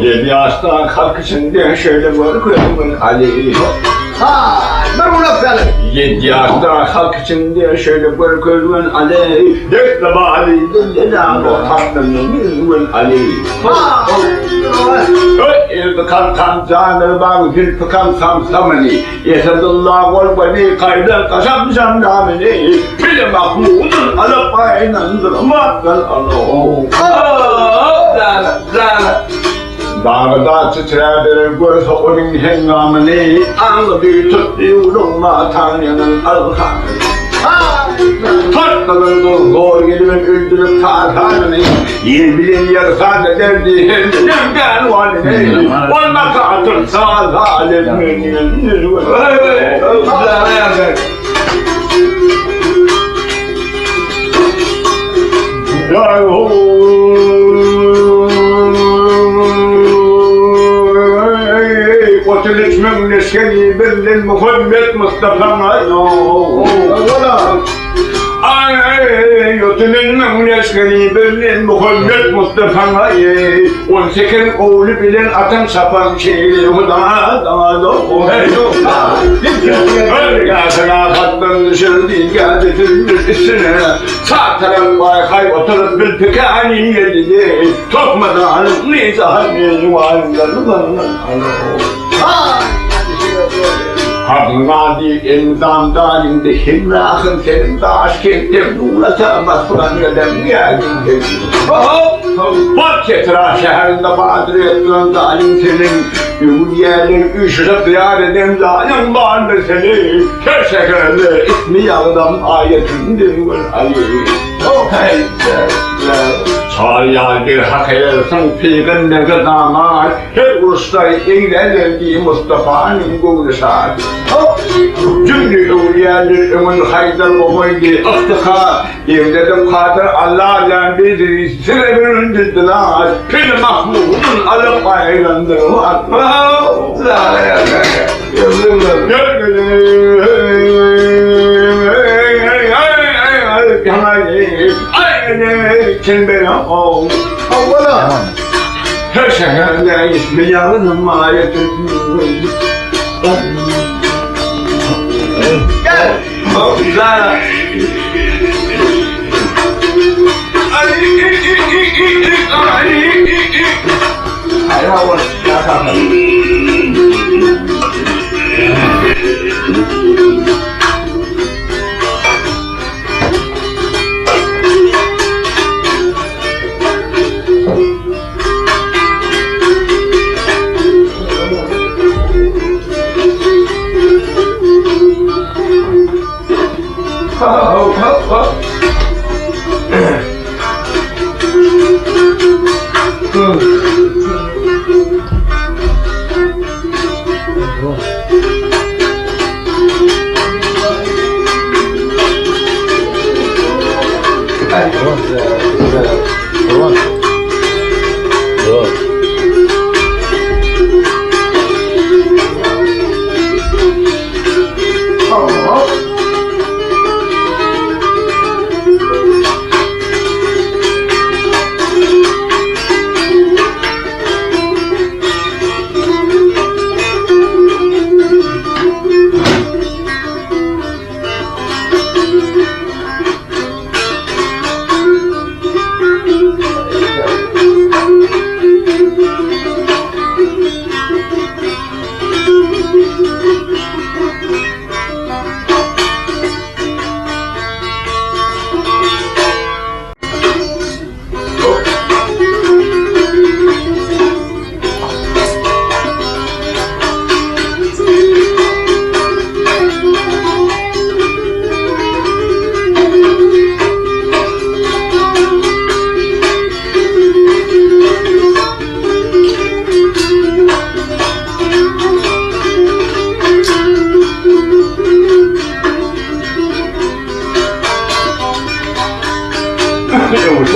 7 yaştan kalkışın diye şöyle böyle koyalım Ali. Ben bunu yapalım. 7 yaştan kalkışın diye şöyle böyle koyalım Ali. Dört Ali, döllena o tatlının Ali. İrtikan kancanı bağ zülfikan samsamani. Yesadullah ol beni kayda kasam jandamini. Bile mahmudun alapa inandırmaktan alo. Dağda titredir göz onun hengamını. Anladı tuttuğuna Tanrı'nın alhan. Tatlıdır zor gelip öldürüp tarhanını. Yer bilen yer sadece derdi hem valini. Olmak atır sağ zalimini. Oturuşmun neşkeni birlin Muhammed Mustafa'na Yotunun neşkeni birlin Muhammed Mustafa'na 18 oğlu bilen atan sapan şeyli Huda'da Gâsına katlan düşürdüğün gâzetin üstüne Sağ taraf baykay oturup bir pekani yedidi Tokmadan nizahın varlarından Habnadi endam dalinde himrahın senin daş kendim Nulasa basılan yedem geldin Bahçetra şehrinde badrettin dalim senin Ümniyenin üşüse diyar eden zalim vardır seni Kerşekerli ismi yağdam ayetindir Ali Sarıyaldir hak edersen peygamber damat Her usta eylelerdi Mustafa'nın gülüşat Cümle evliyadır ömür haydar babaydı İftihar Evledim kadir Allah'la bizi Sirebilindildiler Pir Mahmud'un alıp aylandırlar Kim bana ol her şehirde ismi yarınım ayetim Gel Zara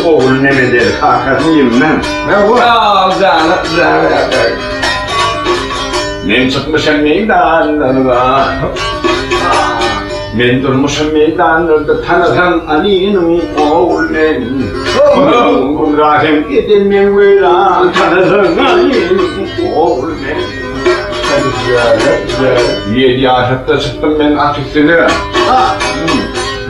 Oğul ne bedel kakasıyım ben. Ne bu? Zara. Nem çıkmışım neyden? Men durmuşum meydanlarda tanısan Ali'nin oğulmen. Rahim edilmen veyran tanısan Ali'nin oğulmen. 7 yaşında çıktım ben ateşine.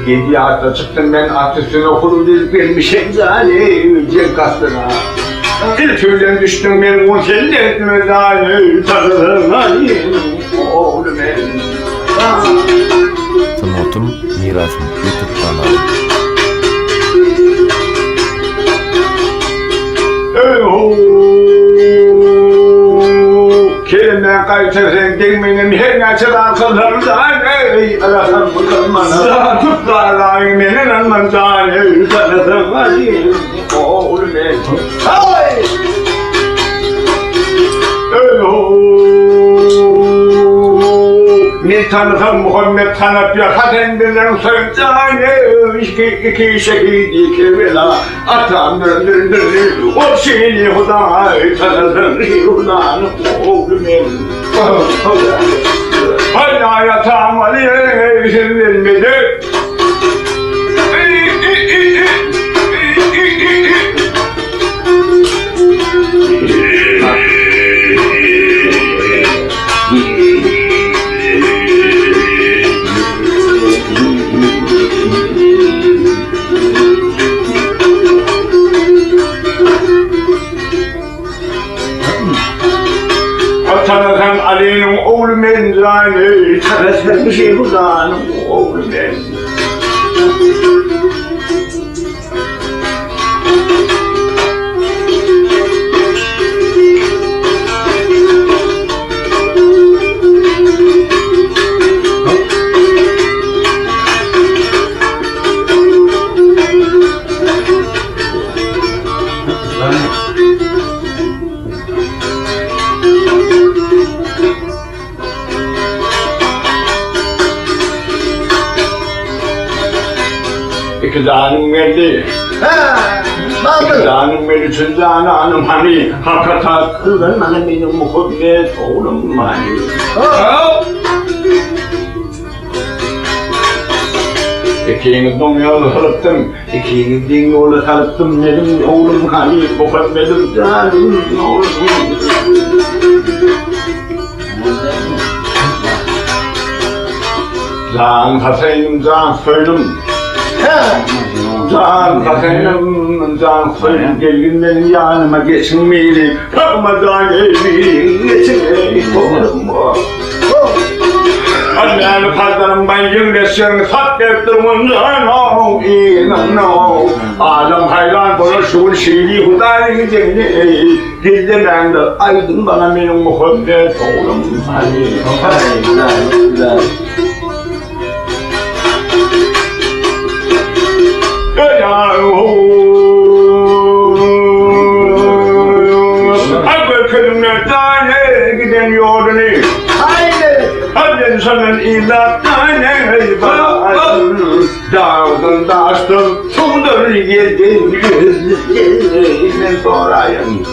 7 yaşında çıktım ben ateşine okulu vermişim zâli cek kastına. Bir türlü düştüm ben o cennet zâli tanısan Ali'nin oğulmen. Sungatym-mirasym YouTube kanaly. Kelime kaytarın gelmenin her açıdan kıllardan ey Allah'ım kılmana tutlarlar benim anlamdan ey tanıdım Ali oğlum ey hay ne tanıdım Muhammed tanıp yakaten bilen sözcan iki şehit iki vela atam döndürdü o şeyini huday tanıdım Goýulan oğlum ey hala yatağım Ali hillenipdir tanısan Ali'nin oğlu men zâni tanısan Goýulan'ın oğlu men. İki canım verdi. İki canım verdi. Üçüncü canım hani hakikaten kılın benim Muhammed oğlum hani. İkinizden yolu kalıptım. İkinizden yolu kalıptım benim oğlum hani Muhammed'im canım oğlum. Can Hasan'ım can söyledim. Can Hasan'ım can söyledim. Gelin benim yanıma geçin miydi? Kapmadan evin geçin oğlum. Annem pazarım ben yürüyesin sat defterim no no Adam hayran konuşur şiiri hudayın cenni Gizli bende aydın bana benim Muhammed oğlum hani güzel Akıl kılımla tane giden yolunu Hadi senin ilattan eyvallah Dağdın daştın sundur yedin yüzlerinden sorayım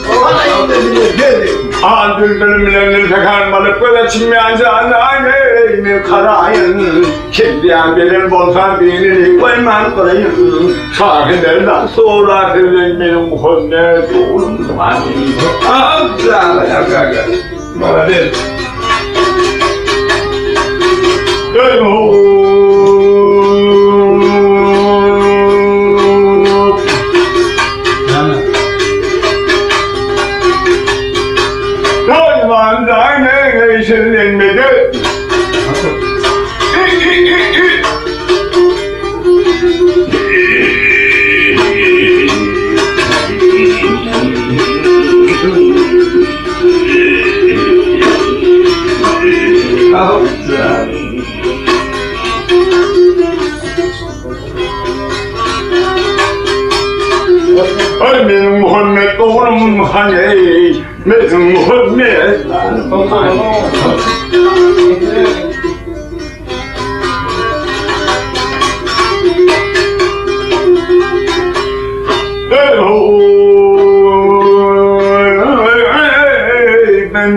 Adüldürümlerini tekarmalık böyle çinmeyen canayım karayın Kimdiyen benim bolsan dinini koyman koyayım Şahilerden sonra benim Muhammed oğlum Bana bir Goýulan işläp benim Muhammed oğlum hani benim Muhammed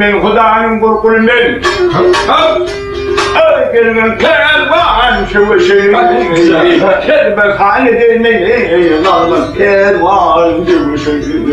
ben Huda'nın korkulum ben gelin kervan şıvışı Kerbehane demeyin alın kervan şıvışı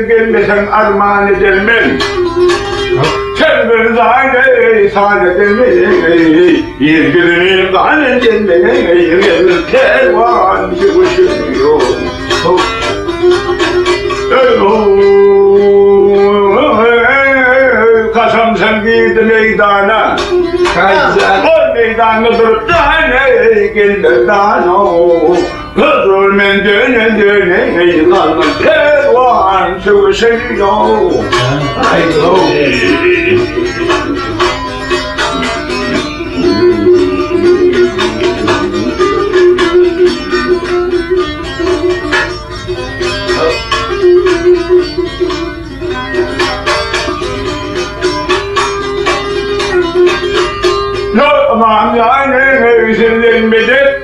Gelmesen armağan edilmem Kerbehane saadet edilmem Yergülünü kan edilmem Kervan şıvışı Kasam sen giydi meydana O meydanı durup da geldi dana Kızıl men döne kalmaz kervan sıvışıyor Aman yani üzülünmedi